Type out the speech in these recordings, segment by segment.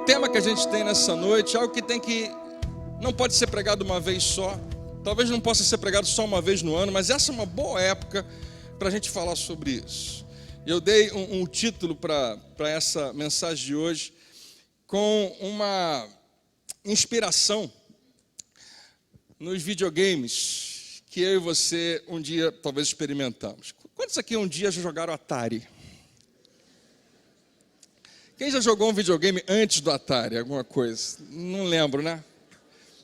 tema que a gente tem nessa noite é algo não pode ser pregado uma vez só. Talvez não possa ser pregado só uma vez no ano, mas essa é uma boa época para a gente falar sobre isso. Eu dei um título para essa mensagem de hoje com uma inspiração nos videogames que eu e você um dia talvez experimentamos. Quantos aqui um dia já jogaram Atari? Quem já jogou um videogame antes do Atari, alguma coisa? Não lembro, né?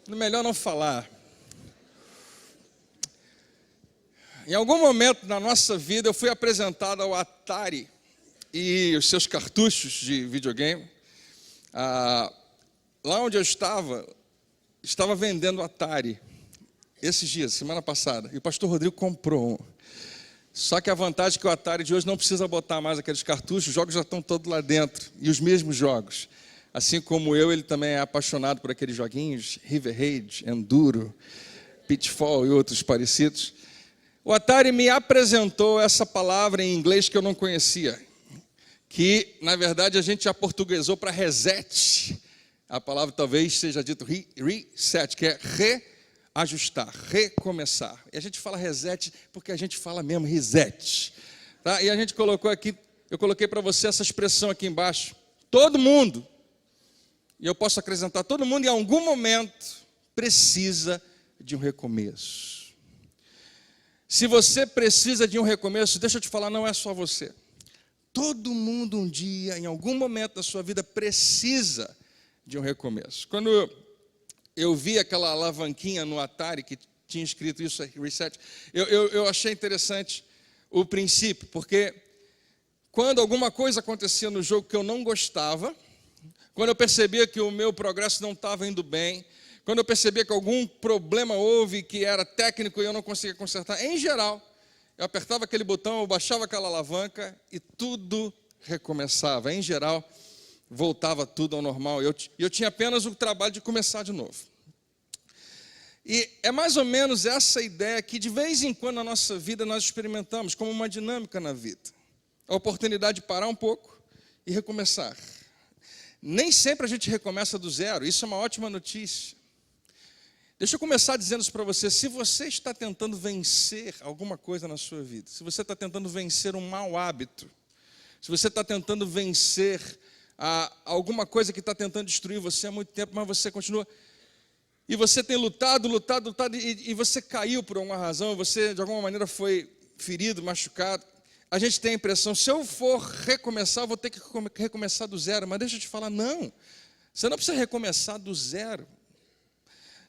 Melhor não falar. Em algum momento na nossa vida eu fui apresentado ao Atari e os seus cartuchos de videogame. Lá onde eu estava vendendo Atari esses dias, semana passada, e o pastor Rodrigo comprou um. Só que a vantagem é que o Atari de hoje não precisa botar mais aqueles cartuchos, os jogos já estão todos lá dentro, e os mesmos jogos. Assim como eu, ele também é apaixonado por aqueles joguinhos, River Raid, Enduro, Pitfall e outros parecidos. O Atari me apresentou essa palavra em inglês que eu não conhecia, que, na verdade, a gente aportuguesou para reset. A palavra talvez seja dito reset, que é reajustar, recomeçar. E a gente fala reset porque a gente fala mesmo reset. Tá? E a gente colocou aqui, eu coloquei para você essa expressão aqui embaixo. Todo mundo, e eu posso acrescentar, todo mundo em algum momento precisa de um recomeço. Se você precisa de um recomeço, deixa eu te falar, não é só você. Todo mundo um dia, em algum momento da sua vida, precisa de um recomeço. Quando eu vi aquela alavanquinha no Atari que tinha escrito isso, reset, eu achei interessante o princípio, porque quando alguma coisa acontecia no jogo que eu não gostava, quando eu percebia que o meu progresso não estava indo bem, quando eu percebia que algum problema houve que era técnico e eu não conseguia consertar, em geral, eu apertava aquele botão, eu baixava aquela alavanca e tudo recomeçava. Em geral, voltava tudo ao normal. Eu tinha apenas o trabalho de começar de novo. E é mais ou menos essa ideia que de vez em quando na nossa vida nós experimentamos como uma dinâmica na vida. A oportunidade de parar um pouco e recomeçar. Nem sempre a gente recomeça do zero, isso é uma ótima notícia. Deixa eu começar dizendo isso para você. Se você está tentando vencer alguma coisa na sua vida, se você está tentando vencer um mau hábito, se você está tentando vencer alguma coisa que está tentando destruir você há muito tempo, mas você continua, e você tem lutado, e você caiu por alguma razão, você de alguma maneira foi ferido, machucado, a gente tem a impressão, se eu for recomeçar, eu vou ter que recomeçar do zero. Mas deixa eu te falar, não, você não precisa recomeçar do zero.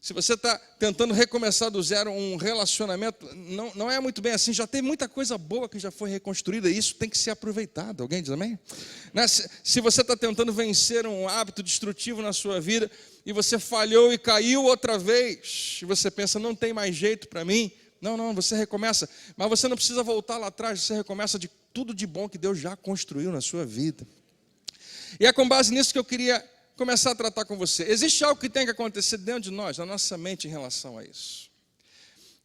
Se você está tentando recomeçar do zero um relacionamento, não é muito bem assim, já tem muita coisa boa que já foi reconstruída, e isso tem que ser aproveitado. Alguém diz amém? Se você está tentando vencer um hábito destrutivo na sua vida, e você falhou e caiu outra vez, e você pensa, não tem mais jeito para mim, não, você recomeça, mas você não precisa voltar lá atrás, você recomeça de tudo de bom que Deus já construiu na sua vida. E é com base nisso que eu queria começar a tratar com você. Existe algo que tem que acontecer dentro de nós, na nossa mente em relação a isso.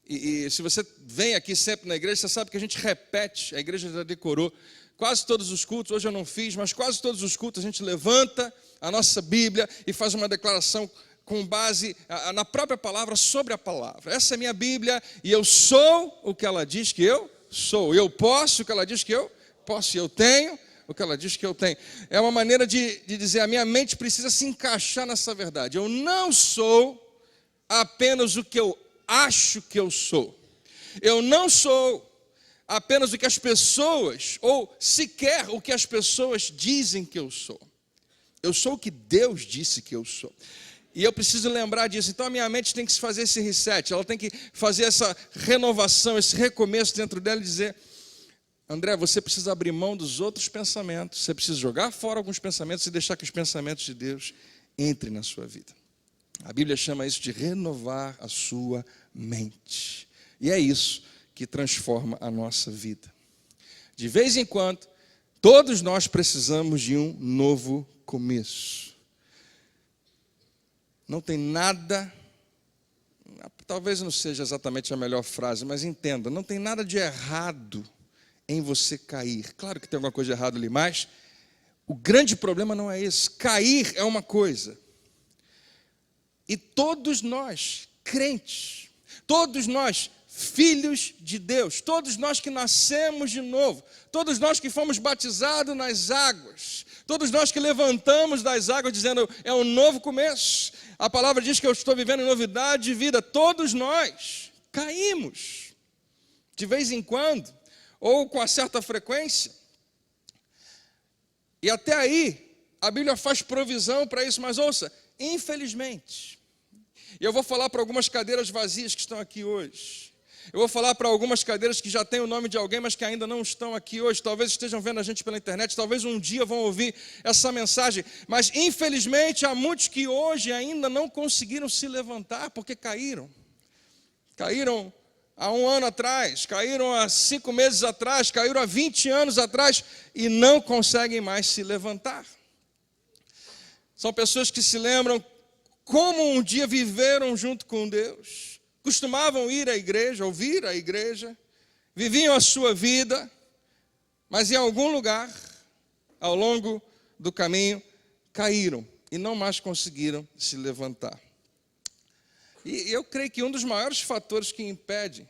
E se você vem aqui sempre na igreja, você sabe que a gente repete, a igreja já decorou, quase todos os cultos, hoje eu não fiz, mas quase todos os cultos a gente levanta a nossa Bíblia e faz uma declaração com base na própria palavra, sobre a palavra. Essa é a minha Bíblia e eu sou o que ela diz que eu sou. Eu posso o que ela diz que eu posso e eu tenho o que ela diz que eu tenho. É uma maneira de dizer, a minha mente precisa se encaixar nessa verdade. Eu não sou apenas o que eu acho que eu sou. Eu não sou apenas o que as pessoas, ou sequer o que as pessoas dizem que eu sou. Eu sou o que Deus disse que eu sou. E eu preciso lembrar disso. Então a minha mente tem que fazer esse reset, ela tem que fazer essa renovação, esse recomeço dentro dela e dizer, André, você precisa abrir mão dos outros pensamentos, você precisa jogar fora alguns pensamentos e deixar que os pensamentos de Deus entrem na sua vida. A Bíblia chama isso de renovar a sua mente. E é isso que transforma a nossa vida. De vez em quando, todos nós precisamos de um novo começo. Não tem nada, talvez não seja exatamente a melhor frase, mas entenda, não tem nada de errado em você cair. Claro que tem alguma coisa de errado ali, mas O grande problema não é esse. Cair é uma coisa. E todos nós, crentes, todos nós, filhos de Deus, todos nós que nascemos de novo, todos nós que fomos batizados nas águas, todos nós que levantamos das águas dizendo, é um novo começo. A palavra diz que eu estou vivendo novidade de vida. Todos nós caímos, de vez em quando, ou com uma certa frequência. E até aí, a Bíblia faz provisão para isso, mas ouça, infelizmente, e eu vou falar para algumas cadeiras vazias que estão aqui hoje, eu vou falar para algumas cadeiras que já têm o nome de alguém, mas que ainda não estão aqui hoje, talvez estejam vendo a gente pela internet, talvez um dia vão ouvir essa mensagem, mas infelizmente há muitos que hoje ainda não conseguiram se levantar, porque caíram há 1 ano atrás, caíram há 5 meses atrás, caíram há 20 anos atrás e não conseguem mais se levantar. São pessoas que se lembram como um dia viveram junto com Deus, costumavam ir à igreja, ouvir a igreja, viviam a sua vida, mas em algum lugar, ao longo do caminho, caíram e não mais conseguiram se levantar. E eu creio que um dos maiores fatores que impede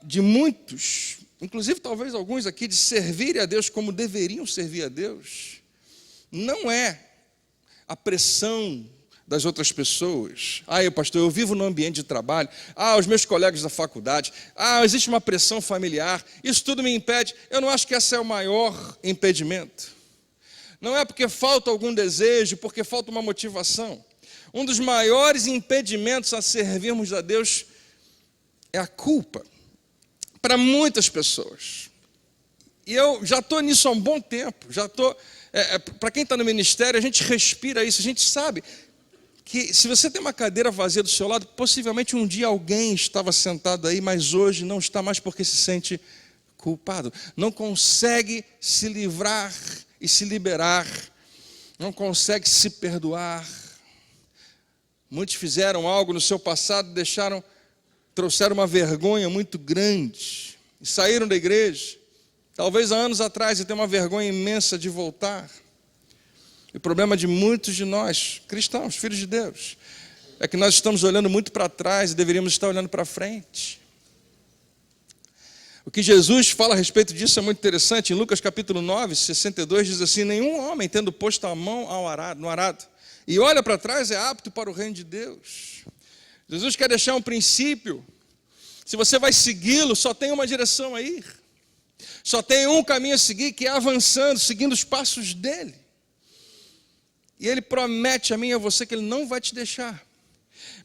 de muitos, inclusive talvez alguns aqui, de servirem a Deus como deveriam servir a Deus, não é a pressão das outras pessoas. Pastor, eu vivo no ambiente de trabalho. Os meus colegas da faculdade. Existe uma pressão familiar. Isso tudo me impede. Eu não acho que esse é o maior impedimento. Não é porque falta algum desejo, porque falta uma motivação. Um dos maiores impedimentos a servirmos a Deus é a culpa. Para muitas pessoas. E eu já estou nisso há um bom tempo. Para quem está no ministério, a gente respira isso. A gente sabe que se você tem uma cadeira vazia do seu lado, possivelmente um dia alguém estava sentado aí, mas hoje não está mais porque se sente culpado. Não consegue se livrar e se liberar. Não consegue se perdoar. Muitos fizeram algo no seu passado, trouxeram uma vergonha muito grande e saíram da igreja, talvez há anos atrás, e tem uma vergonha imensa de voltar. O problema de muitos de nós, cristãos, filhos de Deus, é que nós estamos olhando muito para trás e deveríamos estar olhando para frente. O que Jesus fala a respeito disso é muito interessante. Em Lucas capítulo 9, 62, diz assim, nenhum homem tendo posto a mão no arado e olha para trás é apto para o reino de Deus. Jesus quer deixar um princípio. Se você vai segui-lo, só tem uma direção a ir. Só tem um caminho a seguir, que é avançando, seguindo os passos dele. E ele promete a mim e a você que ele não vai te deixar.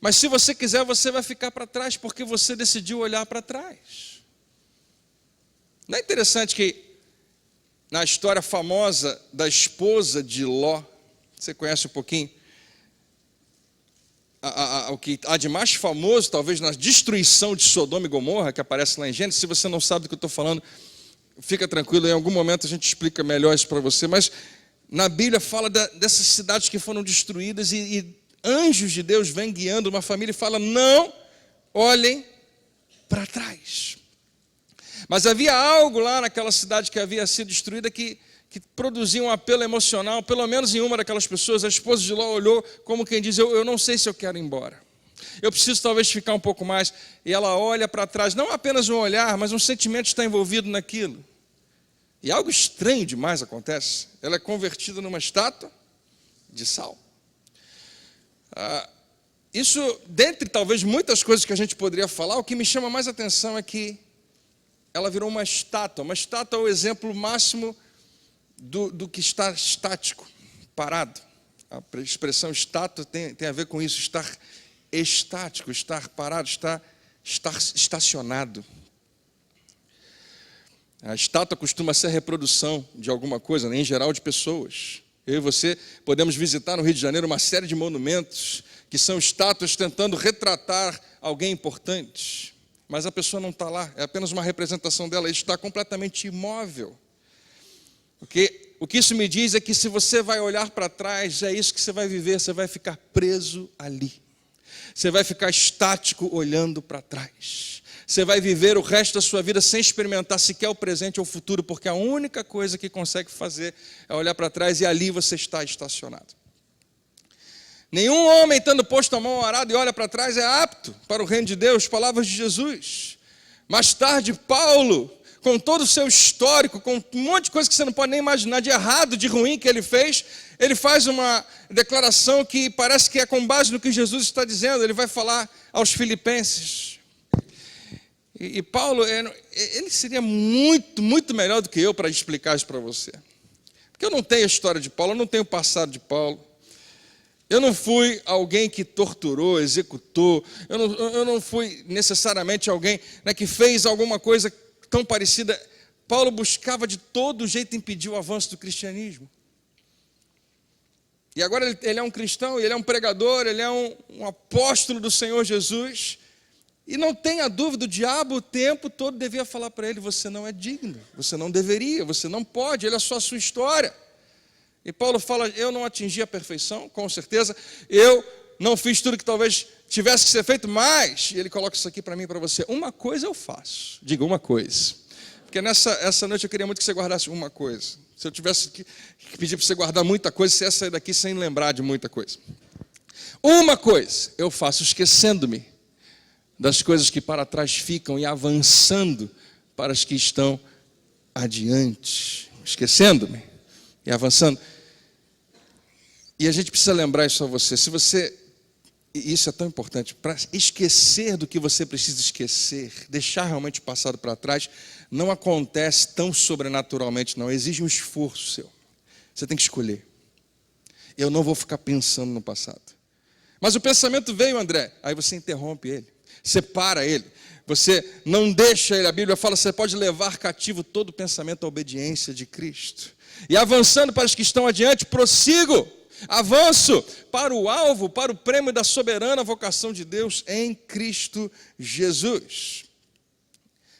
Mas se você quiser, você vai ficar para trás, porque você decidiu olhar para trás. Não é interessante que na história famosa da esposa de Ló, você conhece um pouquinho, o que há de mais famoso, talvez, na destruição de Sodoma e Gomorra, que aparece lá em Gênesis. Se você não sabe do que eu estou falando, fica tranquilo, em algum momento a gente explica melhor isso para você. Mas na Bíblia fala dessas cidades que foram destruídas e anjos de Deus vêm guiando uma família e fala, não olhem para trás. Mas havia algo lá naquela cidade que havia sido destruída que produzia um apelo emocional, pelo menos em uma daquelas pessoas. A esposa de Ló olhou como quem diz, eu não sei se eu quero ir embora. Eu preciso talvez ficar um pouco mais. E ela olha para trás, não apenas um olhar, mas um sentimento está envolvido naquilo. E algo estranho demais acontece. Ela é convertida numa estátua de sal. Isso, dentre talvez muitas coisas que a gente poderia falar, o que me chama mais atenção é que ela virou uma estátua. Uma estátua é o exemplo máximo do que está estático, parado. A expressão estátua tem a ver com isso, estar estático, estar parado, estar estacionado. A estátua costuma ser a reprodução de alguma coisa, né? Em geral de pessoas. Eu e você podemos visitar no Rio de Janeiro uma série de monumentos que são estátuas tentando retratar alguém importante. Mas a pessoa não está lá, é apenas uma representação dela, ele está completamente imóvel. Porque o que isso me diz é que se você vai olhar para trás, é isso que você vai viver, você vai ficar preso ali. Você vai ficar estático olhando para trás. Você vai viver o resto da sua vida sem experimentar sequer o presente ou o futuro, porque a única coisa que consegue fazer é olhar para trás e ali você está estacionado. Nenhum homem, tendo posto a mão ao arado e olha para trás, é apto para o reino de Deus. Palavras de Jesus. Mais tarde, Paulo, com todo o seu histórico, com um monte de coisa que você não pode nem imaginar, de errado, de ruim que ele fez, ele faz uma declaração que parece que é com base no que Jesus está dizendo. Ele vai falar aos filipenses. E Paulo, ele seria muito melhor do que eu para explicar isso para você. Porque eu não tenho a história de Paulo, eu não tenho o passado de Paulo. Eu não fui alguém que torturou, executou. Eu não fui necessariamente alguém, né, que fez alguma coisa tão parecida. Paulo buscava de todo jeito impedir o avanço do cristianismo. E agora ele é um cristão, ele é um pregador, ele é um apóstolo do Senhor Jesus. E não tenha dúvida, o diabo o tempo todo devia falar para ele: você não é digno, você não deveria, você não pode, olha só a sua história. E Paulo fala: eu não atingi a perfeição, com certeza, eu não fiz tudo que talvez tivesse que ser feito, mas, e ele coloca isso aqui para mim e para você: uma coisa eu faço, diga uma coisa. Porque essa noite eu queria muito que você guardasse uma coisa. Se eu tivesse que pedir para você guardar muita coisa, você ia sair daqui sem lembrar de muita coisa. Uma coisa eu faço, esquecendo-me das coisas que para trás ficam e avançando para as que estão adiante. Esquecendo-me e avançando. E a gente precisa lembrar isso a você. Se você, e isso é tão importante, para esquecer do que você precisa esquecer, deixar realmente o passado para trás, não acontece tão sobrenaturalmente, não. Exige um esforço seu. Você tem que escolher. Eu não vou ficar pensando no passado. Mas o pensamento veio, André. Aí você interrompe ele. Separa ele, você não deixa ele. A Bíblia fala: você pode levar cativo todo pensamento à obediência de Cristo. E avançando para os que estão adiante, prossigo, avanço para o alvo, para o prêmio da soberana vocação de Deus em Cristo Jesus.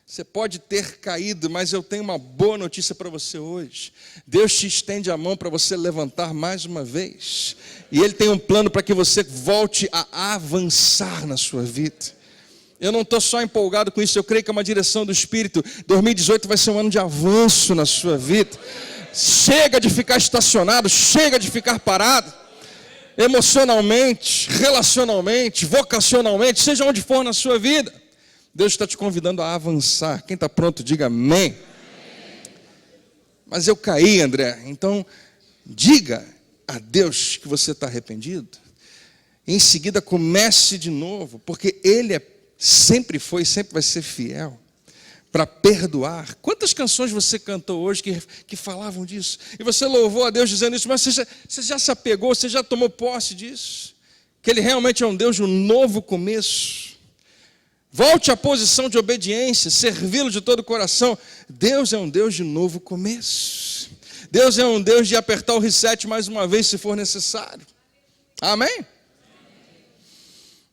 Você pode ter caído, mas eu tenho uma boa notícia para você hoje. Deus te estende a mão para você levantar mais uma vez. E Ele tem um plano para que você volte a avançar na sua vida. Eu não estou só empolgado com isso, eu creio que é uma direção do Espírito. 2018 vai ser um ano de avanço na sua vida. Chega de ficar estacionado, chega de ficar parado. Emocionalmente, relacionalmente, vocacionalmente, seja onde for na sua vida. Deus está te convidando a avançar. Quem está pronto, diga amém. Mas eu caí, André. Então, diga a Deus que você está arrependido. Em seguida, comece de novo, porque Ele sempre foi e sempre vai ser fiel para perdoar. Quantas canções você cantou hoje que falavam disso? E você louvou a Deus dizendo isso, mas você já se apegou, você já tomou posse disso? Que Ele realmente é um Deus de um novo começo. Volte à posição de obediência, servi-lo de todo o coração. Deus é um Deus de novo começo. Deus é um Deus de apertar o reset mais uma vez se for necessário. Amém?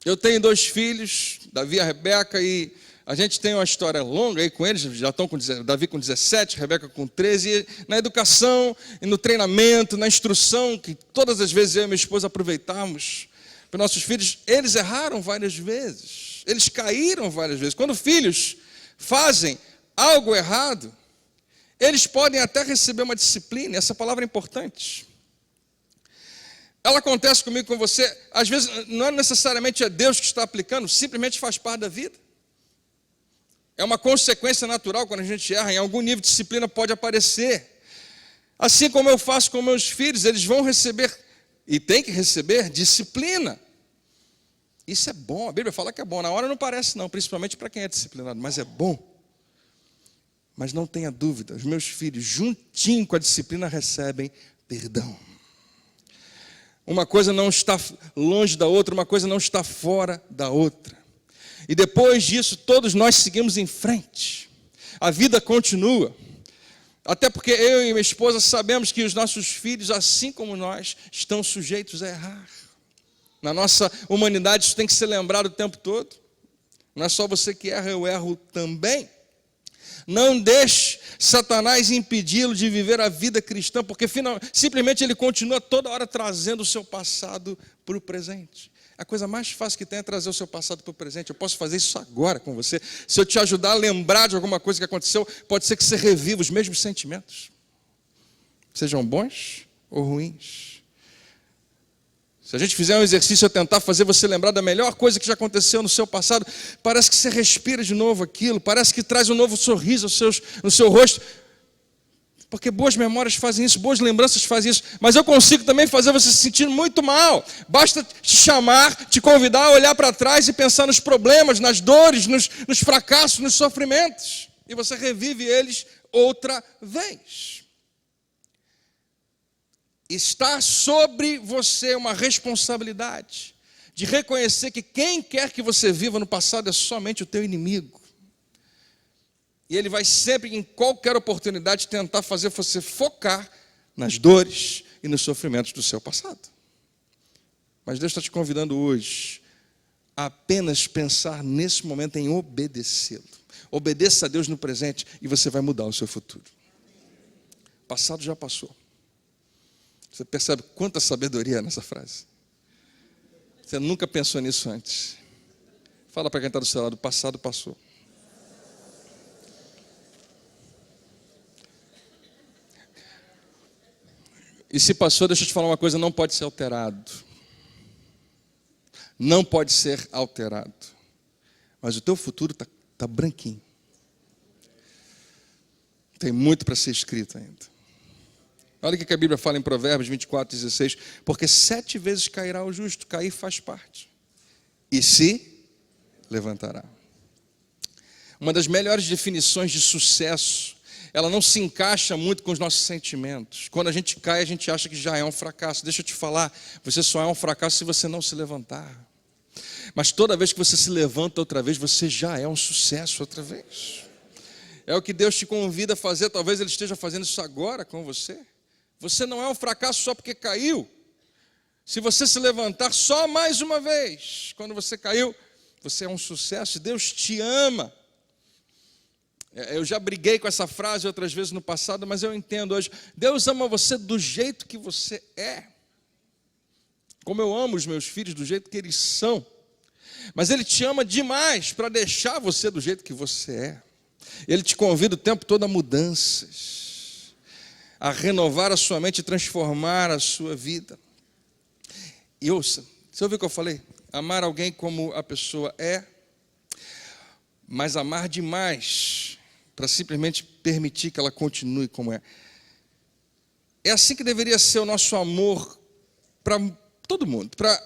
Eu tenho 2 filhos, Davi e a Rebeca, e a gente tem uma história longa aí com eles. Já estão com Davi com 17, Rebeca com 13, e na educação, e no treinamento, na instrução, que todas as vezes eu e minha esposa aproveitamos para nossos filhos. Eles erraram várias vezes, eles caíram várias vezes. Quando filhos fazem algo errado, eles podem até receber uma disciplina. Essa palavra é importante. Ela acontece comigo, com você. Às vezes não é necessariamente Deus que está aplicando, simplesmente faz parte da vida. É uma consequência natural quando a gente erra. Em algum nível de disciplina pode aparecer. Assim como eu faço com meus filhos, eles vão receber, e tem que receber, disciplina. Isso é bom, a Bíblia fala que é bom. Na hora não parece não, principalmente para quem é disciplinado, mas é bom. Mas não tenha dúvida, os meus filhos, juntinho com a disciplina, recebem perdão. Uma coisa não está longe da outra, uma coisa não está fora da outra. E depois disso, todos nós seguimos em frente. A vida continua. Até porque eu e minha esposa sabemos que os nossos filhos, assim como nós, estão sujeitos a errar. Na nossa humanidade isso tem que ser lembrado o tempo todo. Não é só você que erra, eu erro também. Não deixe Satanás impedi-lo de viver a vida cristã, porque simplesmente ele continua toda hora trazendo o seu passado para o presente. A coisa mais fácil que tem é trazer o seu passado para o presente. Eu posso fazer isso agora com você. Se eu te ajudar a lembrar de alguma coisa que aconteceu, pode ser que você reviva os mesmos sentimentos. Sejam bons ou ruins. Se a gente fizer um exercício a tentar fazer você lembrar da melhor coisa que já aconteceu no seu passado, parece que você respira de novo aquilo, parece que traz um novo sorriso no seu rosto. Porque boas memórias fazem isso, boas lembranças fazem isso. Mas eu consigo também fazer você se sentir muito mal. Basta te chamar, te convidar a olhar para trás e pensar nos problemas, nas dores, nos fracassos, nos sofrimentos. E você revive eles outra vez. Está sobre você uma responsabilidade de reconhecer que quem quer que você viva no passado é somente o teu inimigo. E ele vai sempre, em qualquer oportunidade, tentar fazer você focar nas dores e nos sofrimentos do seu passado. Mas Deus está te convidando hoje a apenas pensar nesse momento em obedecê-lo. Obedeça a Deus no presente e você vai mudar o seu futuro. O passado já passou. Você percebe quanta sabedoria é nessa frase? Você nunca pensou nisso antes. Fala para quem está do seu lado, o passado passou. E se passou, deixa eu te falar uma coisa, não pode ser alterado. Não pode ser alterado. Mas o teu futuro está branquinho. Tem muito para ser escrito ainda. Olha o que a Bíblia fala em Provérbios 24:16. Porque 7 vezes cairá o justo, cair faz parte. E se levantará. Uma das melhores definições de sucesso, ela não se encaixa muito com os nossos sentimentos. Quando a gente cai, a gente acha que já é um fracasso. Deixa eu te falar, você só é um fracasso se você não se levantar. Mas toda vez que você se levanta outra vez, você já é um sucesso outra vez. É o que Deus te convida a fazer, talvez Ele esteja fazendo isso agora com você. Você não é um fracasso só porque caiu. Se você se levantar só mais uma vez, quando você caiu, você é um sucesso. Deus te ama. Eu já briguei com essa frase outras vezes no passado, mas eu entendo hoje. Deus ama você do jeito que você é. Como eu amo os meus filhos do jeito que eles são. Mas Ele te ama demais para deixar você do jeito que você é. Ele te convida o tempo todo a mudanças, a renovar a sua mente e transformar a sua vida. E ouça, você ouviu o que eu falei? Amar alguém como a pessoa é, mas amar demais para simplesmente permitir que ela continue como é. É assim que deveria ser o nosso amor para todo mundo, para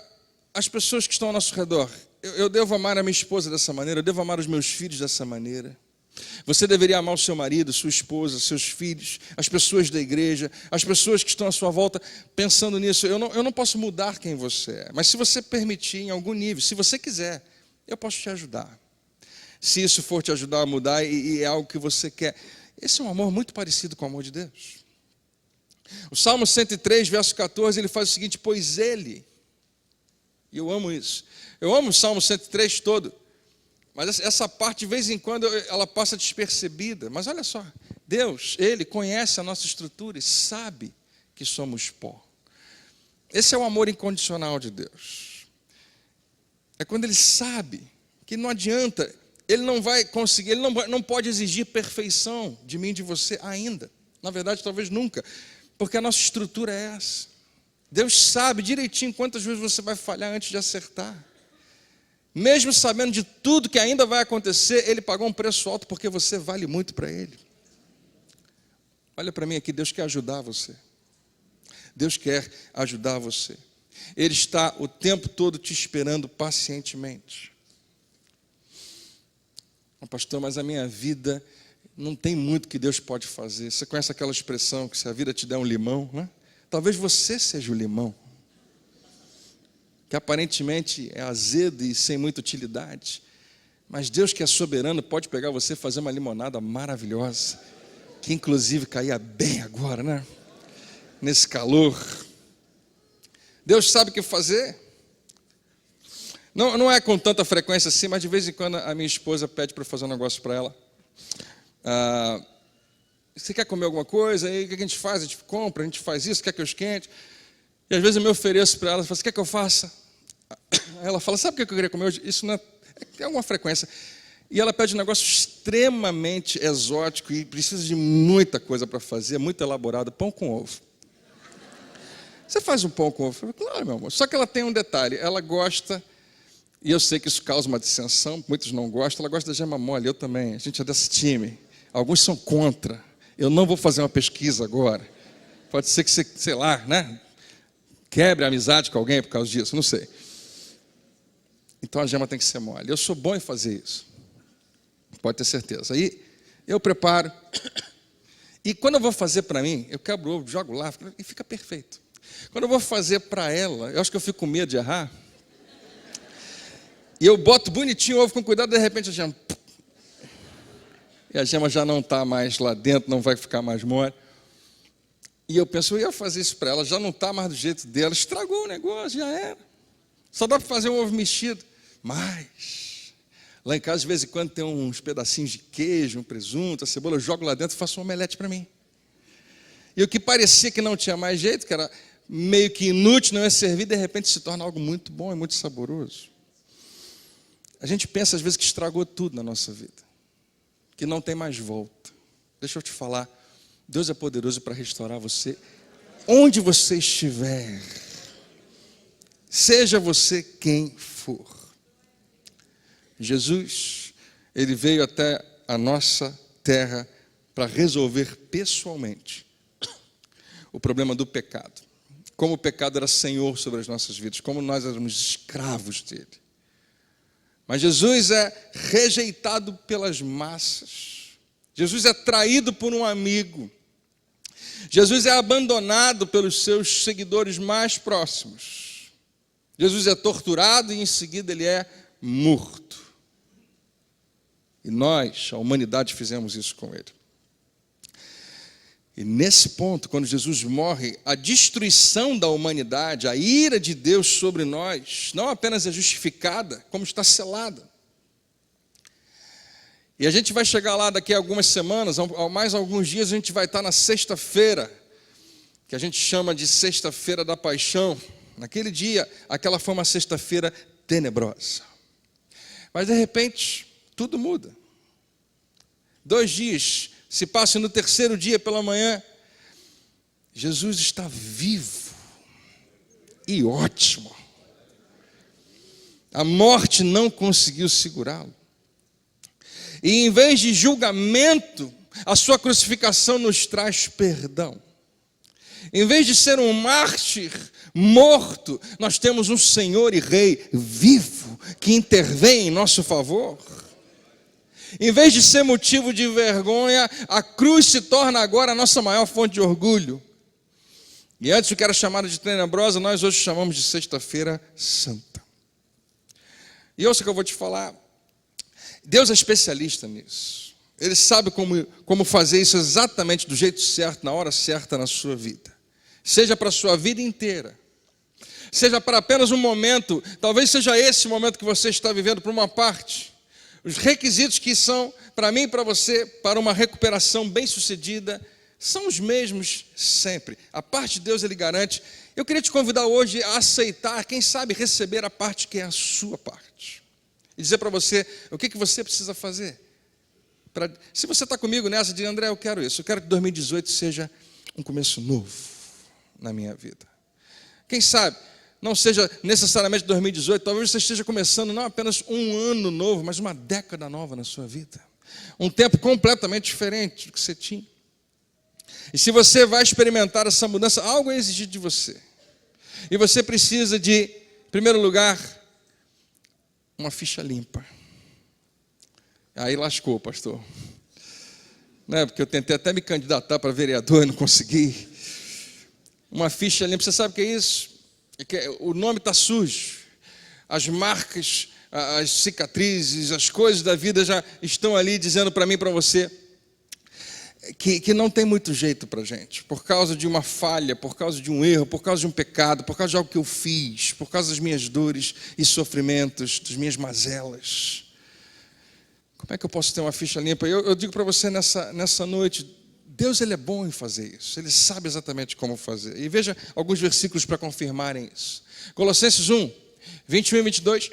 as pessoas que estão ao nosso redor. Eu devo amar a minha esposa dessa maneira, eu devo amar os meus filhos dessa maneira. Você deveria amar o seu marido, sua esposa, seus filhos, as pessoas da igreja, as pessoas que estão à sua volta, pensando nisso. Eu não posso mudar quem você é, mas se você permitir em algum nível, se você quiser, eu posso te ajudar. Se isso for te ajudar a mudar e é algo que você quer. Esse é um amor muito parecido com o amor de Deus. O Salmo 103, verso 14, ele faz o seguinte: pois Ele, e eu amo isso, eu amo o Salmo 103 todo, mas essa parte de vez em quando ela passa despercebida. Mas olha só, Deus, Ele conhece a nossa estrutura e sabe que somos pó. Esse é o amor incondicional de Deus. É quando Ele sabe que não adianta, Ele não vai conseguir, Ele não pode exigir perfeição de mim e de você ainda. Na verdade, talvez nunca, porque a nossa estrutura é essa. Deus sabe direitinho quantas vezes você vai falhar antes de acertar. Mesmo sabendo de tudo que ainda vai acontecer, Ele pagou um preço alto porque você vale muito para Ele. Olha para mim aqui, Deus quer ajudar você. Deus quer ajudar você. Ele está o tempo todo te esperando pacientemente. Pastor, mas a minha vida não tem muito que Deus pode fazer. Você conhece aquela expressão que se a vida te der um limão, né? Talvez você seja o limão, que aparentemente é azedo e sem muita utilidade, mas Deus, que é soberano, pode pegar você e fazer uma limonada maravilhosa, que inclusive caía bem agora, né? Nesse calor. Deus sabe o que fazer. Não é com tanta frequência assim, mas de vez em quando a minha esposa pede para eu fazer um negócio para ela. Você quer comer alguma coisa? Aí o que a gente faz? A gente compra, a gente faz isso, quer que eu esquente? E às vezes eu me ofereço para ela, você quer que eu faça? Ela fala, sabe o que eu queria comer hoje? Isso não é uma frequência. E ela pede um negócio extremamente exótico e precisa de muita coisa para fazer, muito elaborado, pão com ovo. Você faz um pão com ovo? Eu falo, claro, meu amor. Só que ela tem um detalhe, ela gosta, e eu sei que isso causa uma dissensão, muitos não gostam, ela gosta da gema mole, eu também, a gente é desse time. Alguns são contra. Eu não vou fazer uma pesquisa agora. Pode ser que você, sei lá, né? Quebre a amizade com alguém por causa disso, não sei. Então a gema tem que ser mole. Eu sou bom em fazer isso. Pode ter certeza. Aí eu preparo. E quando eu vou fazer para mim, eu quebro o ovo, jogo lá e fica perfeito. Quando eu vou fazer para ela, eu acho que eu fico com medo de errar. E eu boto bonitinho o ovo com cuidado, de repente a gema... E a gema já não está mais lá dentro, não vai ficar mais mole. E eu penso, eu ia fazer isso para ela, já não está mais do jeito dela. Estragou o negócio, já era. Só dá para fazer um ovo mexido. Mas... lá em casa, de vez em quando, tem uns pedacinhos de queijo, um presunto, a cebola, eu jogo lá dentro e faço um omelete para mim. E o que parecia que não tinha mais jeito, que era meio que inútil, não ia servir, de repente se torna algo muito bom e muito saboroso. A gente pensa, às vezes, que estragou tudo na nossa vida, que não tem mais volta. Deixa eu te falar, Deus é poderoso para restaurar você, onde você estiver, seja você quem for. Jesus, ele veio até a nossa terra para resolver pessoalmente o problema do pecado. Como o pecado era senhor sobre as nossas vidas, como nós éramos escravos dele. Mas Jesus é rejeitado pelas massas. Jesus é traído por um amigo. Jesus é abandonado pelos seus seguidores mais próximos. Jesus é torturado e em seguida ele é morto. E nós, a humanidade, fizemos isso com ele. E nesse ponto, quando Jesus morre, a destruição da humanidade, a ira de Deus sobre nós, não apenas é justificada, como está selada. E a gente vai chegar lá daqui a algumas semanas, mais alguns dias, a gente vai estar na sexta-feira, que a gente chama de sexta-feira da paixão. Naquele dia, aquela foi uma sexta-feira tenebrosa. Mas de repente, tudo muda. 2 dias se passam, no terceiro dia pela manhã, Jesus está vivo e ótimo. A morte não conseguiu segurá-lo. E em vez de julgamento, a sua crucificação nos traz perdão. Em vez de ser um mártir morto, nós temos um Senhor e Rei vivo que intervém em nosso favor. Em vez de ser motivo de vergonha, a cruz se torna agora a nossa maior fonte de orgulho. E antes o que era chamado de tenebrosa, nós hoje chamamos de sexta-feira santa. E ouça o que eu vou te falar. Deus é especialista nisso. Ele sabe como fazer isso exatamente do jeito certo, na hora certa na sua vida. Seja para a sua vida inteira. Seja para apenas um momento. Talvez seja esse momento que você está vivendo por uma parte. Os requisitos que são para mim e para você, para uma recuperação bem-sucedida, são os mesmos sempre. A parte de Deus Ele garante. Eu queria te convidar hoje a aceitar, quem sabe receber a parte que é a sua parte. E dizer para você o que você precisa fazer. Se você está comigo nessa, diz, André, eu quero isso. Eu quero que 2018 seja um começo novo na minha vida. Quem sabe não seja necessariamente 2018, talvez você esteja começando não apenas um ano novo, mas uma década nova na sua vida. Um tempo completamente diferente do que você tinha. E se você vai experimentar essa mudança, algo é exigido de você. E você precisa de, em primeiro lugar, uma ficha limpa. Aí lascou, pastor. Né? Porque eu tentei até me candidatar para vereador e não consegui. Uma ficha limpa, você sabe o que é isso? O nome está sujo, as marcas, as cicatrizes, as coisas da vida já estão ali dizendo para mim e para você que não tem muito jeito para a gente, por causa de uma falha, por causa de um erro, por causa de um pecado, por causa de algo que eu fiz, por causa das minhas dores e sofrimentos, das minhas mazelas. Como é que eu posso ter uma ficha limpa? Eu digo para você nessa noite, Deus ele é bom em fazer isso, Ele sabe exatamente como fazer. E veja alguns versículos para confirmarem isso. Colossenses 1, 21 e 22,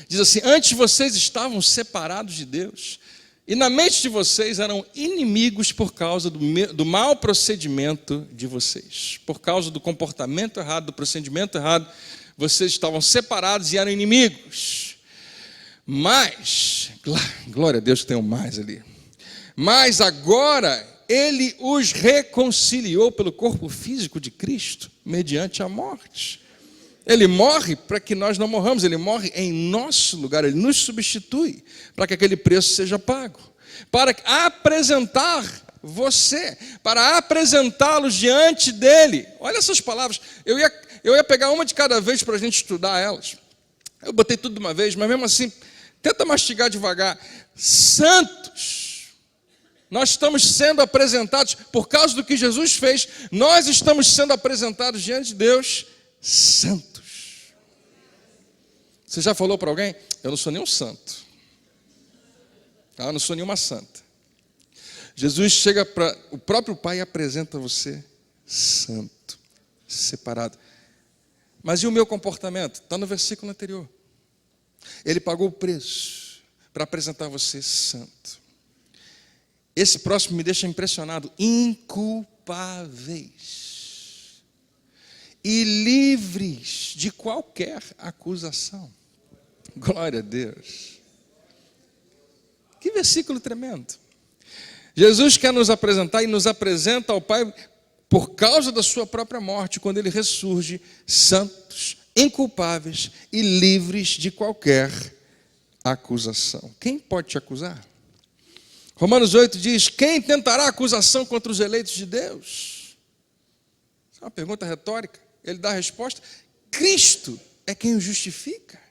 diz assim: antes vocês estavam separados de Deus, e na mente de vocês eram inimigos por causa do mau procedimento de vocês. Por causa do comportamento errado, do procedimento errado, vocês estavam separados e eram inimigos. Mas, glória a Deus que tem um mais ali. Mas agora Ele os reconciliou pelo corpo físico de Cristo, mediante a morte. Ele morre para que nós não morramos, Ele morre em nosso lugar, Ele nos substitui, para que aquele preço seja pago. Para apresentar você, para apresentá-los diante dEle. Olha essas palavras, eu ia pegar uma de cada vez para a gente estudar elas. Eu botei tudo de uma vez, mas mesmo assim, tenta mastigar devagar. Santos, nós estamos sendo apresentados, por causa do que Jesus fez, nós estamos sendo apresentados diante de Deus, santos. Você já falou para alguém? Eu não sou nenhum santo. Eu não sou nenhuma santa. Jesus chega para o próprio Pai e apresenta você santo, separado. Mas e o meu comportamento? Está no versículo anterior. Ele pagou o preço para apresentar você santo. Esse próximo me deixa impressionado. Inculpáveis e livres de qualquer acusação. Glória a Deus. Que versículo tremendo. Jesus quer nos apresentar e nos apresenta ao Pai por causa da sua própria morte, quando Ele ressurge, santos, inculpáveis e livres de qualquer acusação. Quem pode te acusar? Romanos 8 diz: quem tentará acusação contra os eleitos de Deus? Essa é uma pergunta retórica. Ele dá a resposta: Cristo é quem o justifica.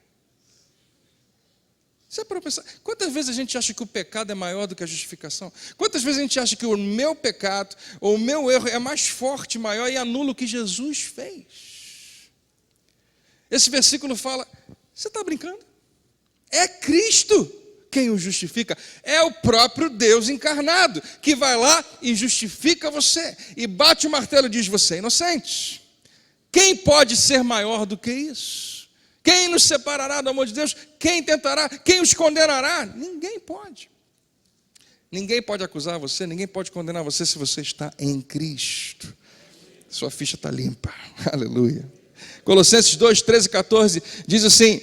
Você é para pensar, quantas vezes a gente acha que o pecado é maior do que a justificação? Quantas vezes a gente acha que o meu pecado ou o meu erro é mais forte, maior e anula o que Jesus fez? Esse versículo fala: você está brincando? É Cristo quem o justifica. É o próprio Deus encarnado que vai lá e justifica você e bate o martelo e diz: você é inocente. Quem pode ser maior do que isso? Quem nos separará do amor de Deus? Quem tentará? Quem os condenará? Ninguém pode. Ninguém pode acusar você, ninguém pode condenar você se você está em Cristo. Sua ficha está limpa. Aleluia. Colossenses 2, 13 e 14 diz assim: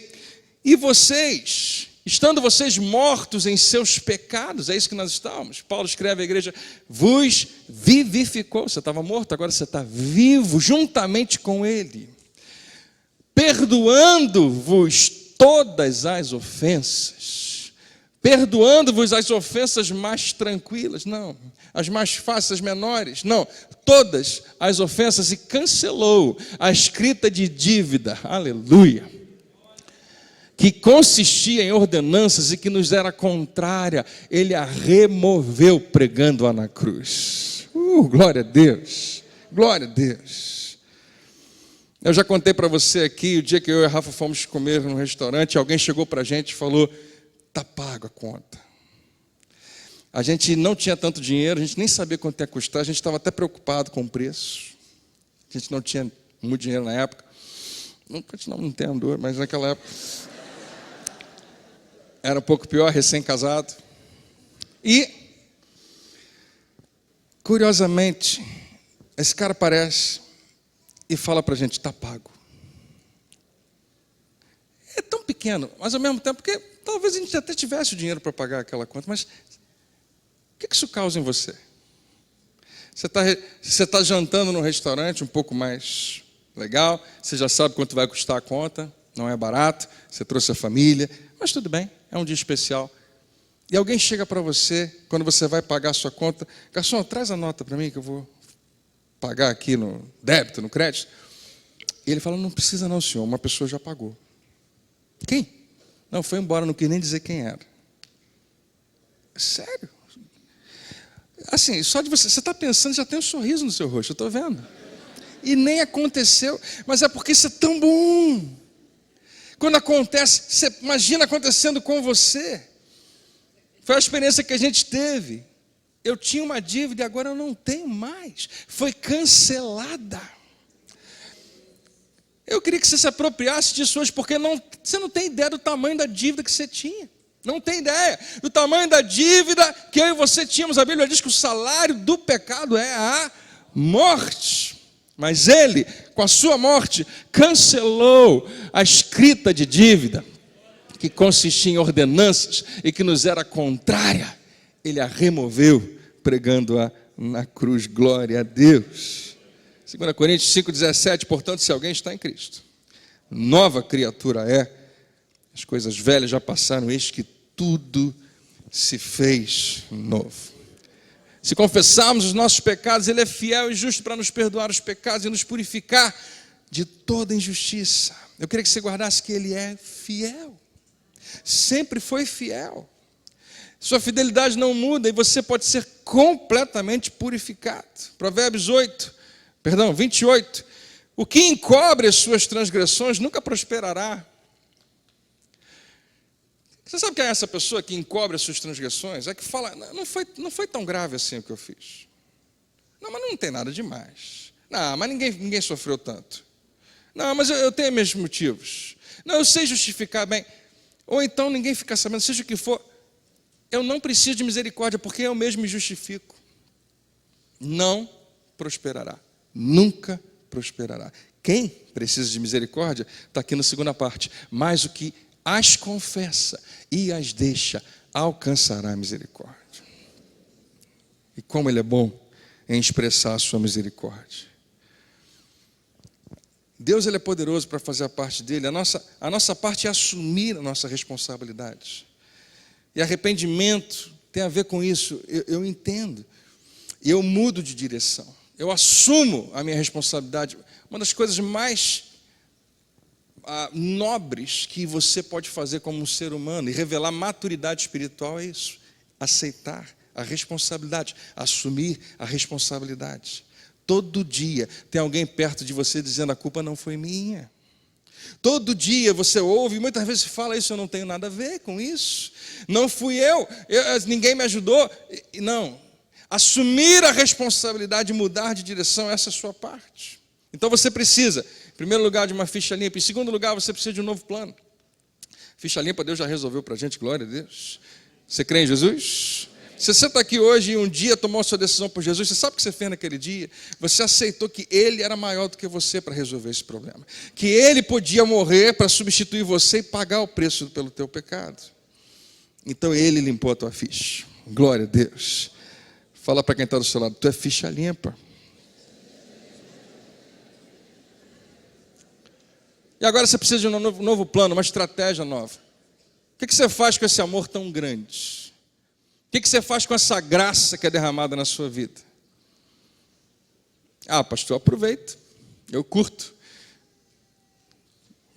e vocês, estando vocês mortos em seus pecados, é isso que nós estávamos. Paulo escreve à igreja: vos vivificou. Você estava morto, agora você está vivo juntamente com Ele, perdoando-vos todas as ofensas, perdoando-vos as ofensas mais tranquilas, não, as mais fáceis, as menores, não, todas as ofensas, e cancelou a escrita de dívida, aleluia, que consistia em ordenanças e que nos era contrária. Ele a removeu pregando-a na cruz. Glória a Deus, glória a Deus. Eu já contei para você aqui, o dia que eu e a Rafa fomos comer num restaurante, alguém chegou para a gente e falou: está pago a conta. A gente não tinha tanto dinheiro, a gente nem sabia quanto ia custar, a gente estava até preocupado com o preço. A gente não tinha muito dinheiro na época. Não continuamos não tendo, mas naquela época era um pouco pior, recém-casado. E, curiosamente, esse cara aparece e fala para a gente: está pago. É tão pequeno, mas ao mesmo tempo, porque talvez a gente até tivesse o dinheiro para pagar aquela conta, mas o que isso causa em você? Você está jantando num restaurante um pouco mais legal, você já sabe quanto vai custar a conta, não é barato, você trouxe a família, mas tudo bem, é um dia especial. E alguém chega para você, quando você vai pagar a sua conta: garçom, traz a nota para mim que eu vou pagar aqui no débito, no crédito. E ele fala: não precisa não, senhor, uma pessoa já pagou. Quem? Não, foi embora, não quis nem dizer quem era. Sério? Assim, só de você está pensando, já tem um sorriso no seu rosto, eu estou vendo. E nem aconteceu, mas é porque isso é tão bom. Quando acontece, você imagina acontecendo com você. Foi a experiência que a gente teve. Eu tinha uma dívida e agora eu não tenho mais. Foi cancelada. Eu queria que você se apropriasse disso hoje, porque você não tem ideia do tamanho da dívida que você tinha. Não tem ideia do tamanho da dívida que eu e você tínhamos. A Bíblia diz que o salário do pecado é a morte. Mas ele, com a sua morte, cancelou a escrita de dívida, que consistia em ordenanças e que nos era contrária. Ele a removeu, pregando-a na cruz. Glória a Deus. 2 Coríntios 5,17, portanto, se alguém está em Cristo, nova criatura é. As coisas velhas já passaram, eis que tudo se fez novo. Se confessarmos os nossos pecados, Ele é fiel e justo para nos perdoar os pecados e nos purificar de toda injustiça. Eu queria que você guardasse que Ele é fiel. Sempre foi fiel. Sua fidelidade não muda e você pode ser completamente purificado. Provérbios 28. O que encobre as suas transgressões nunca prosperará. Você sabe quem é essa pessoa que encobre as suas transgressões? É que fala, não foi tão grave assim o que eu fiz. Não, mas não tem nada demais. Não, mas ninguém sofreu tanto. Não, mas eu tenho meus motivos. Não, eu sei justificar bem. Ou então ninguém fica sabendo, seja o que for. Eu não preciso de misericórdia, porque eu mesmo me justifico. Não prosperará. Nunca prosperará. Quem precisa de misericórdia, está aqui na segunda parte. Mas o que as confessa e as deixa, alcançará a misericórdia. E como Ele é bom em expressar a sua misericórdia. Deus, Ele é poderoso para fazer a parte dele. A nossa parte é assumir a nossa responsabilidade. E arrependimento tem a ver com isso. Eu entendo. E eu mudo de direção. Eu assumo a minha responsabilidade. Uma das coisas mais nobres que você pode fazer como um ser humano e revelar maturidade espiritual é isso. Aceitar a responsabilidade. Assumir a responsabilidade. Todo dia tem alguém perto de você dizendo: a culpa não foi minha. Todo dia você ouve, e muitas vezes fala: isso eu não tenho nada a ver com isso. Não fui ninguém me ajudou. Não. Assumir a responsabilidade e mudar de direção, essa é a sua parte. Então você precisa, em primeiro lugar, de uma ficha limpa. Em segundo lugar, você precisa de um novo plano. Ficha limpa Deus já resolveu para a gente, glória a Deus. Você crê em Jesus? Se você está aqui hoje e um dia tomou a sua decisão por Jesus, você sabe o que você fez naquele dia? Você aceitou que Ele era maior do que você para resolver esse problema. Que Ele podia morrer para substituir você e pagar o preço pelo teu pecado. Então Ele limpou a tua ficha. Glória a Deus. Fala para quem está do seu lado: tu é ficha limpa. E agora você precisa de um novo plano, uma estratégia nova. O que você faz com esse amor tão grande? O que você faz com essa graça que é derramada na sua vida? Ah, pastor, eu aproveito. Eu curto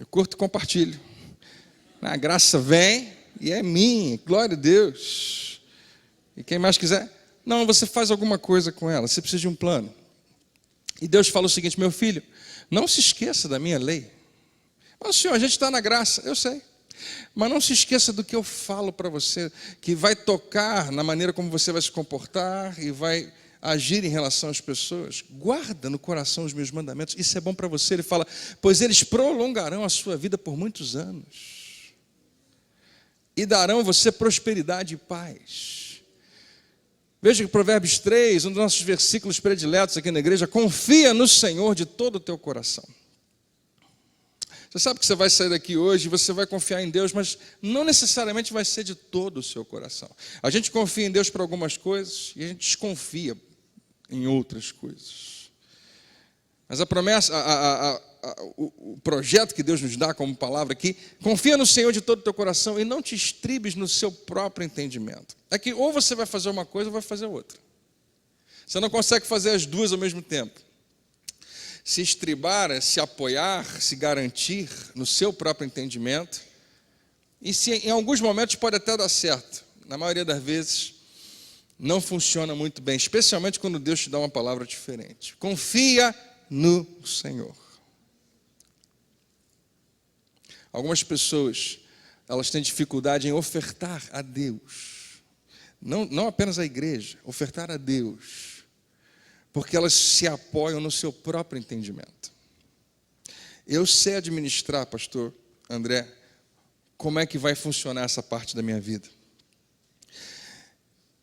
e compartilho. A graça vem e é minha, glória a Deus. E quem mais quiser, não, você faz alguma coisa com ela, você precisa de um plano. E Deus fala o seguinte: meu filho, não se esqueça da minha lei. Mas, Senhor, a gente está na graça, eu sei. Mas não se esqueça do que eu falo para você, que vai tocar na maneira como você vai se comportar e vai agir em relação às pessoas. Guarda no coração os meus mandamentos, isso é bom para você. Ele fala: pois eles prolongarão a sua vida por muitos anos e darão a você prosperidade e paz. Veja que Provérbios 3, um dos nossos versículos prediletos aqui na igreja: confia no Senhor de todo o teu coração. Você sabe que você vai sair daqui hoje e você vai confiar em Deus, mas não necessariamente vai ser de todo o seu coração. A gente confia em Deus para algumas coisas e a gente desconfia em outras coisas. Mas a promessa, o projeto que Deus nos dá como palavra aqui: confia no Senhor de todo o teu coração e não te estribes no seu próprio entendimento. É que ou você vai fazer uma coisa ou vai fazer outra. Você não consegue fazer as duas ao mesmo tempo. Se estribar é se apoiar, se garantir no seu próprio entendimento. E se em alguns momentos pode até dar certo, na maioria das vezes não funciona muito bem, especialmente quando Deus te dá uma palavra diferente. Confia no Senhor. Algumas pessoas, elas têm dificuldade em ofertar a Deus. Não apenas a igreja, ofertar a Deus. Porque elas se apoiam no seu próprio entendimento. Eu sei administrar, pastor André, como é que vai funcionar essa parte da minha vida.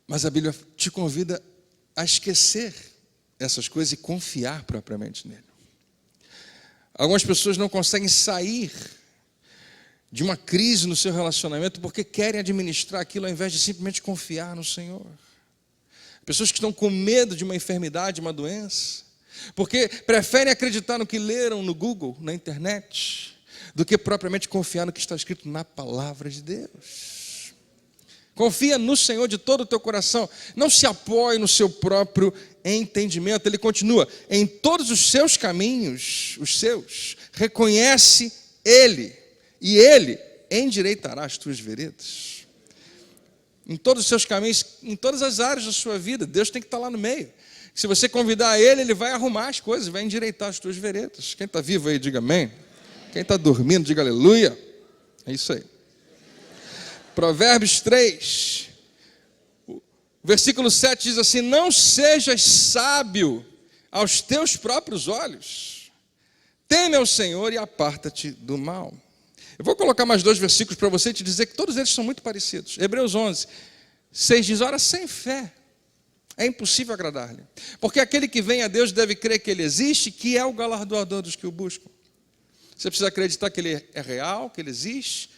Mas a Bíblia te convida a esquecer essas coisas e confiar propriamente nele. Algumas pessoas não conseguem sair de uma crise no seu relacionamento porque querem administrar aquilo ao invés de simplesmente confiar no Senhor. Pessoas que estão com medo de uma enfermidade, uma doença, porque preferem acreditar no que leram no Google, na internet, do que propriamente confiar no que está escrito na palavra de Deus. Confia no Senhor de todo o teu coração. Não se apoie no seu próprio entendimento. Ele continua, em todos os seus caminhos, os seus, reconhece Ele, e Ele endireitará as tuas veredas. Em todos os seus caminhos, em todas as áreas da sua vida, Deus tem que estar lá no meio. Se você convidar Ele, Ele vai arrumar as coisas, vai endireitar as tuas veredas. Quem está vivo aí, diga amém. Quem está dormindo, diga aleluia. É isso aí. Provérbios 3, versículo 7 diz assim: não sejas sábio aos teus próprios olhos, teme ao Senhor e aparta-te do mal. Eu vou colocar mais 2 versículos para você e te dizer que todos eles são muito parecidos. Hebreus 11, 6 diz, ora, sem fé é impossível agradar-lhe, porque aquele que vem a Deus deve crer que Ele existe, que é o galardoador dos que o buscam. Você precisa acreditar que Ele é real, que Ele existe.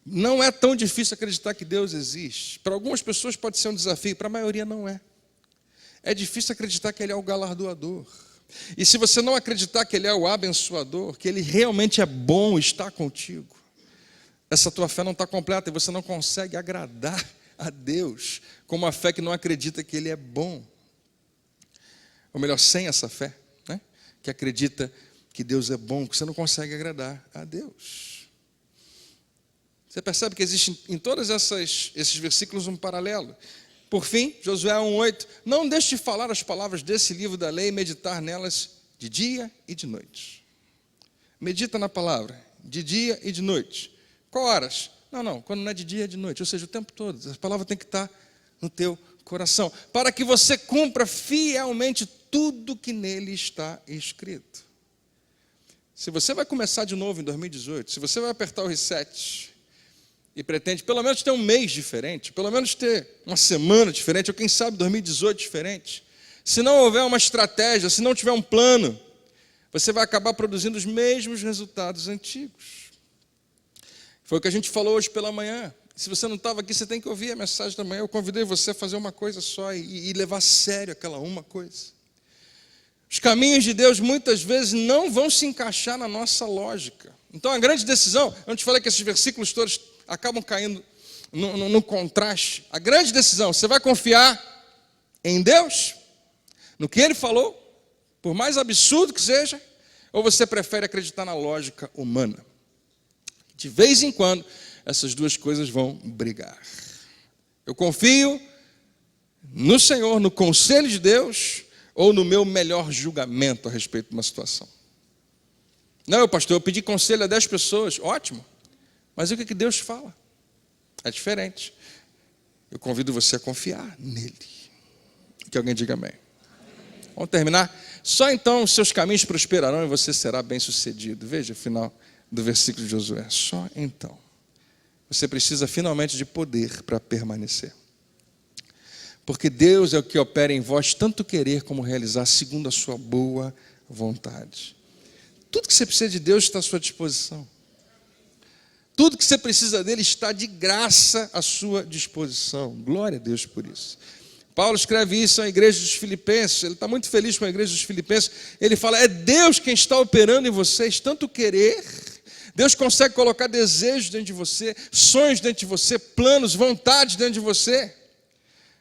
Não é tão difícil acreditar que Deus existe. Para algumas pessoas pode ser um desafio, para a maioria não é. É difícil acreditar que Ele é o galardoador. E se você não acreditar que Ele é o abençoador, que Ele realmente é bom, está contigo, essa tua fé não está completa e você não consegue agradar a Deus com uma fé que não acredita que Ele é bom. Ou melhor, sem essa fé, né? Que acredita que Deus é bom, que você não consegue agradar a Deus. Você percebe que existe em todos esses versículos um paralelo. Por fim, Josué 1,8, não deixe de falar as palavras desse livro da lei e meditar nelas de dia e de noite. Medita na palavra, de dia e de noite. Qual horas? Não, quando não é de dia é de noite, ou seja, o tempo todo. A palavra tem que estar no teu coração, para que você cumpra fielmente tudo que nele está escrito. Se você vai começar de novo em 2018, se você vai apertar o reset e pretende pelo menos ter um mês diferente, pelo menos ter uma semana diferente, ou quem sabe 2018 diferente, se não houver uma estratégia, se não tiver um plano, você vai acabar produzindo os mesmos resultados antigos. Foi o que a gente falou hoje pela manhã. Se você não estava aqui, você tem que ouvir a mensagem da manhã. Eu convidei você a fazer uma coisa só e levar a sério aquela uma coisa. Os caminhos de Deus muitas vezes não vão se encaixar na nossa lógica. Então a grande decisão, eu te falei que esses versículos todos acabam caindo no contraste. A grande decisão, você vai confiar em Deus, no que Ele falou, por mais absurdo que seja, ou você prefere acreditar na lógica humana? De vez em quando, essas duas coisas vão brigar. Eu confio no Senhor, no conselho de Deus, ou no meu melhor julgamento a respeito de uma situação. Não, pastor, eu pedi conselho a 10 pessoas, ótimo. Mas o que Deus fala? É diferente. Eu convido você a confiar nele. Que alguém diga amém. Vamos terminar? Só então os seus caminhos prosperarão e você será bem-sucedido. Veja o final do versículo de Josué. Só então. Você precisa finalmente de poder para permanecer. Porque Deus é o que opera em vós tanto querer como realizar segundo a sua boa vontade. Tudo que você precisa de Deus está à sua disposição. Tudo que você precisa dele está de graça à sua disposição. Glória a Deus por isso. Paulo escreve isso à igreja dos Filipenses. Ele está muito feliz com a igreja dos Filipenses. Ele fala, é Deus quem está operando em vocês tanto querer. Deus consegue colocar desejos dentro de você, sonhos dentro de você, planos, vontades dentro de você.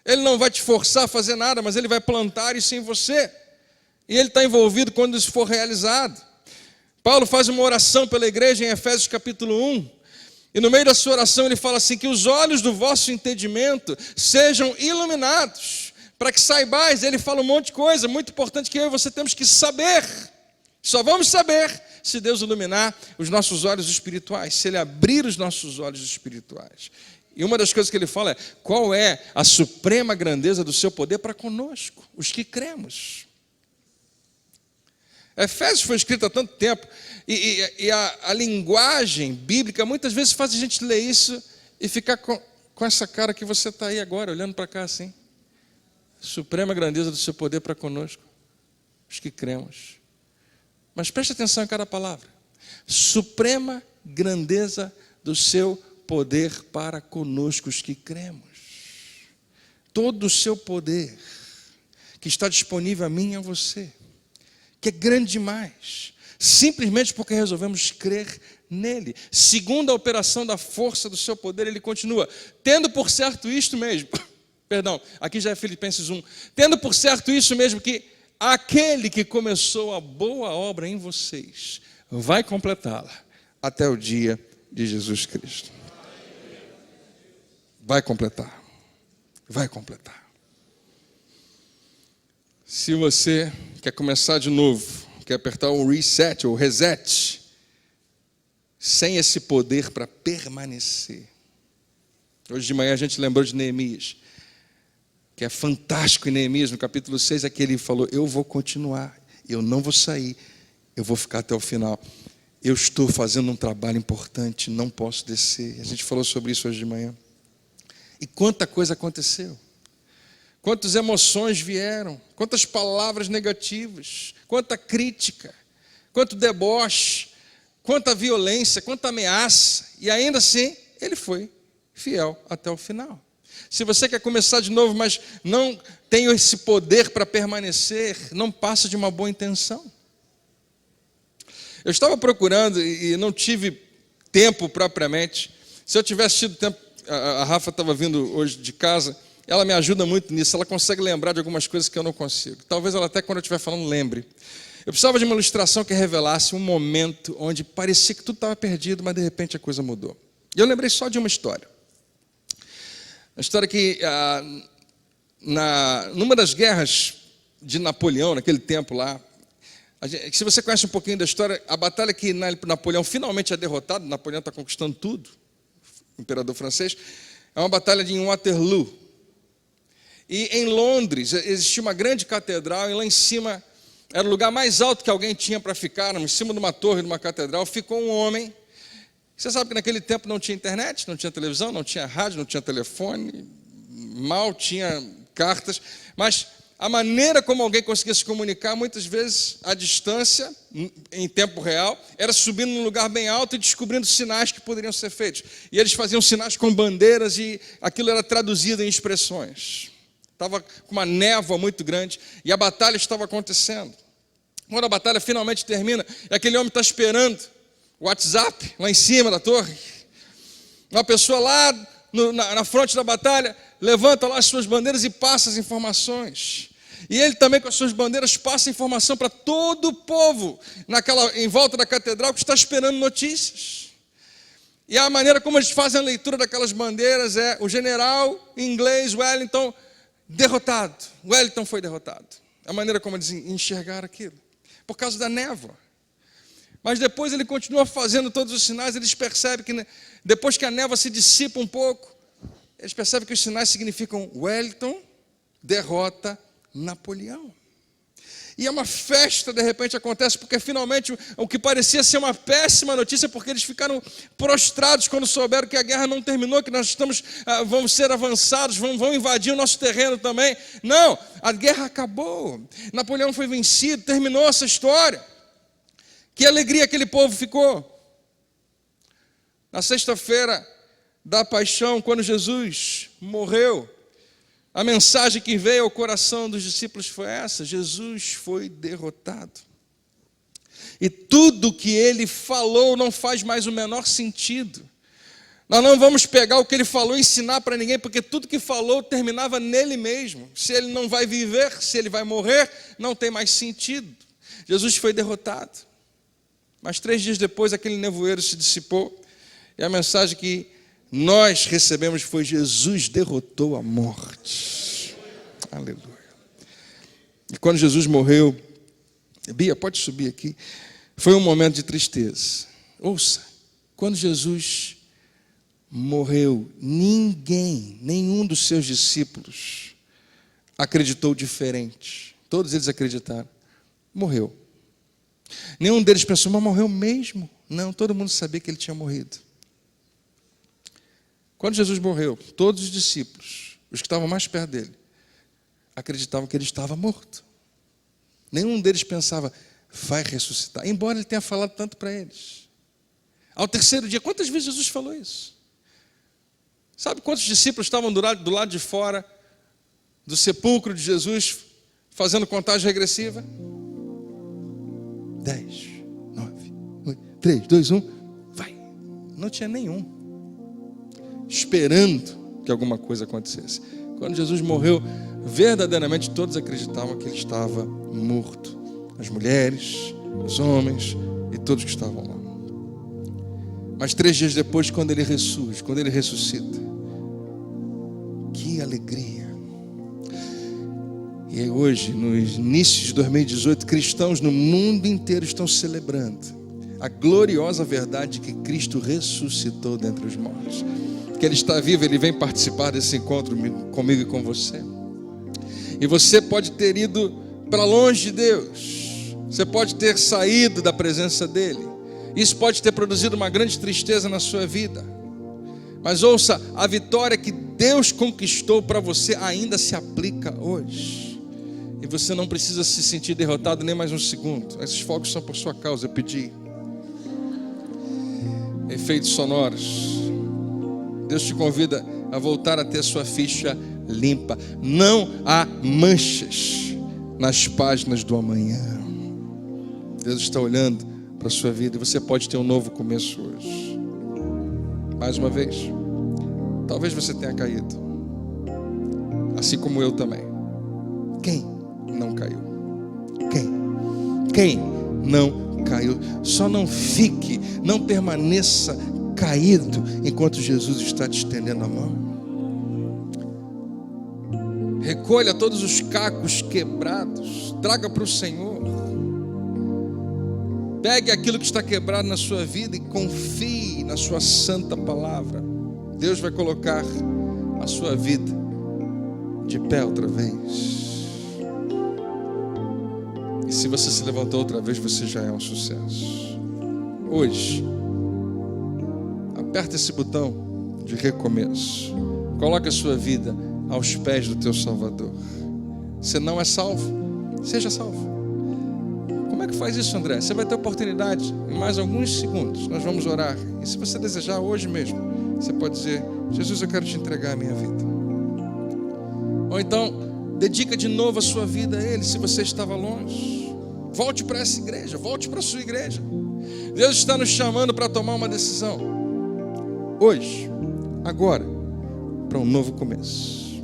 Ele não vai te forçar a fazer nada, mas Ele vai plantar isso em você. E Ele está envolvido quando isso for realizado. Paulo faz uma oração pela igreja em Efésios capítulo 1. E no meio da sua oração ele fala assim, que os olhos do vosso entendimento sejam iluminados, para que saibais. Ele fala um monte de coisa, muito importante que eu e você temos que saber. Só vamos saber se Deus iluminar os nossos olhos espirituais, se Ele abrir os nossos olhos espirituais. E uma das coisas que ele fala é, qual é a suprema grandeza do seu poder para conosco, os que cremos. Efésios foi escrito há tanto tempo, e a linguagem bíblica muitas vezes faz a gente ler isso e ficar com essa cara que você está aí agora, olhando para cá assim. Suprema grandeza do seu poder para conosco, os que cremos. Mas preste atenção em cada palavra. Suprema grandeza do seu poder para conosco, os que cremos. Todo o seu poder que está disponível a mim e a você, que é grande demais, simplesmente porque resolvemos crer nele. Segundo a operação da força do seu poder, ele continua, tendo por certo isto mesmo, perdão, aqui já é Filipenses 1, tendo por certo isso mesmo, que aquele que começou a boa obra em vocês, vai completá-la até o dia de Jesus Cristo. Vai completar. Vai completar. Se você quer começar de novo, quer apertar o reset ou reset, sem esse poder para permanecer. Hoje de manhã a gente lembrou de Neemias, que é fantástico em Neemias, no capítulo 6, é que ele falou, eu vou continuar, eu não vou sair, eu vou ficar até o final. Eu estou fazendo um trabalho importante, não posso descer. A gente falou sobre isso hoje de manhã. E quanta coisa aconteceu. Quantas emoções vieram, quantas palavras negativas, quanta crítica, quanto deboche, quanta violência, quanta ameaça. E ainda assim, ele foi fiel até o final. Se você quer começar de novo, mas não tem esse poder para permanecer, não passa de uma boa intenção. Eu estava procurando e não tive tempo propriamente. Se eu tivesse tido tempo, a Rafa estava vindo hoje de casa, ela me ajuda muito nisso, ela consegue lembrar de algumas coisas que eu não consigo. Talvez ela até quando eu estiver falando lembre. Eu precisava de uma ilustração que revelasse um momento onde parecia que tudo estava perdido, mas de repente a coisa mudou. E eu lembrei só de uma história. A história que, numa das guerras de Napoleão, naquele tempo lá, se você conhece um pouquinho da história, a batalha que Napoleão finalmente é derrotado, Napoleão está conquistando tudo, o imperador francês, é uma batalha em Waterloo. E em Londres existia uma grande catedral, e lá em cima era o lugar mais alto que alguém tinha para ficar, em cima de uma torre de uma catedral, ficou um homem. Você sabe que naquele tempo não tinha internet, não tinha televisão, não tinha rádio, não tinha telefone, mal tinha cartas, mas a maneira como alguém conseguia se comunicar, muitas vezes, à distância, em tempo real, era subindo num lugar bem alto e descobrindo sinais que poderiam ser feitos. E eles faziam sinais com bandeiras e aquilo era traduzido em expressões. Estava com uma névoa muito grande e a batalha estava acontecendo. Quando a batalha finalmente termina, e aquele homem está esperando o WhatsApp lá em cima da torre. Uma pessoa lá na fronte da batalha levanta lá as suas bandeiras e passa as informações. E ele também com as suas bandeiras passa informação para todo o povo em volta da catedral que está esperando notícias. E a maneira como eles fazem a leitura daquelas bandeiras é o general inglês Wellington derrotado. Wellington foi derrotado. É a maneira como eles enxergaram aquilo. Por causa da névoa. Mas depois ele continua fazendo todos os sinais, eles percebem que depois que a névoa se dissipa um pouco, eles percebem que os sinais significam Wellington derrota Napoleão. E é uma festa, de repente, acontece, porque finalmente o que parecia ser uma péssima notícia, porque eles ficaram prostrados quando souberam que a guerra não terminou, que nós vamos ser avançados, vão invadir o nosso terreno também. Não, a guerra acabou. Napoleão foi vencido, terminou essa história. Que alegria aquele povo ficou. Na sexta-feira da paixão, quando Jesus morreu, a mensagem que veio ao coração dos discípulos foi essa: Jesus foi derrotado. E tudo que ele falou não faz mais o menor sentido. Nós não vamos pegar o que ele falou e ensinar para ninguém, porque tudo que falou terminava nele mesmo. Se ele não vai viver, se ele vai morrer, não tem mais sentido. Jesus foi derrotado. Mas 3 dias depois, aquele nevoeiro se dissipou, e a mensagem que nós recebemos foi: Jesus derrotou a morte. Aleluia. E quando Jesus morreu, Bia, pode subir aqui, foi um momento de tristeza. Ouça, quando Jesus morreu, nenhum dos seus discípulos acreditou diferente. Todos eles acreditaram. Morreu. Nenhum deles pensou, mas morreu mesmo? Não, todo mundo sabia que ele tinha morrido. Quando Jesus morreu, todos os discípulos, os que estavam mais perto dele, acreditavam que ele estava morto. Nenhum deles pensava, vai ressuscitar, embora ele tenha falado tanto para eles. Ao terceiro dia, quantas vezes Jesus falou isso? Sabe quantos discípulos estavam do lado de fora do sepulcro de Jesus, fazendo contagem regressiva? 10, 9, 8, 3, 2, 1, vai. Não tinha nenhum. Esperando que alguma coisa acontecesse. Quando Jesus morreu, verdadeiramente todos acreditavam que ele estava morto. As mulheres, os homens e todos que estavam lá. Mas 3 dias depois, quando ele ressurge, quando ele ressuscita, que alegria! E hoje, no início de 2018, cristãos no mundo inteiro estão celebrando a gloriosa verdade que Cristo ressuscitou dentre os mortos. Que Ele está vivo, Ele vem participar desse encontro comigo e com você. E você pode ter ido para longe de Deus. Você pode ter saído da presença dEle. Isso pode ter produzido uma grande tristeza na sua vida. Mas ouça, a vitória que Deus conquistou para você ainda se aplica hoje. E você não precisa se sentir derrotado nem mais um segundo. Esses fogos são por sua causa, eu pedi. Efeitos sonoros. Deus te convida a voltar a ter sua ficha limpa. Não há manchas nas páginas do amanhã. Deus está olhando para a sua vida e você pode ter um novo começo hoje. Mais uma vez, talvez você tenha caído, assim como eu também. Quem não caiu? Quem não caiu? Só não fique, não permaneça caído enquanto Jesus está te estendendo a mão. Recolha todos os cacos quebrados, traga para o Senhor. Pegue aquilo que está quebrado na sua vida e confie na sua santa palavra. Deus vai colocar a sua vida de pé outra vez. E se você se levantou outra vez, você já é um sucesso. Hoje, aperta esse botão de recomeço. Coloque a sua vida aos pés do teu Salvador. Você não é salvo? Seja salvo. Como é que faz isso, André? Você vai ter oportunidade em mais alguns segundos. Nós vamos orar. E se você desejar hoje mesmo, você pode dizer: Jesus, eu quero te entregar a minha vida. Ou então, dedica de novo a sua vida a Ele. Se você estava longe, volte para essa igreja, volte para a sua igreja. Deus está nos chamando para tomar uma decisão. Hoje, agora, para um novo começo.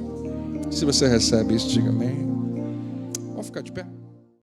Se você recebe isso, diga amém. Vamos ficar de pé.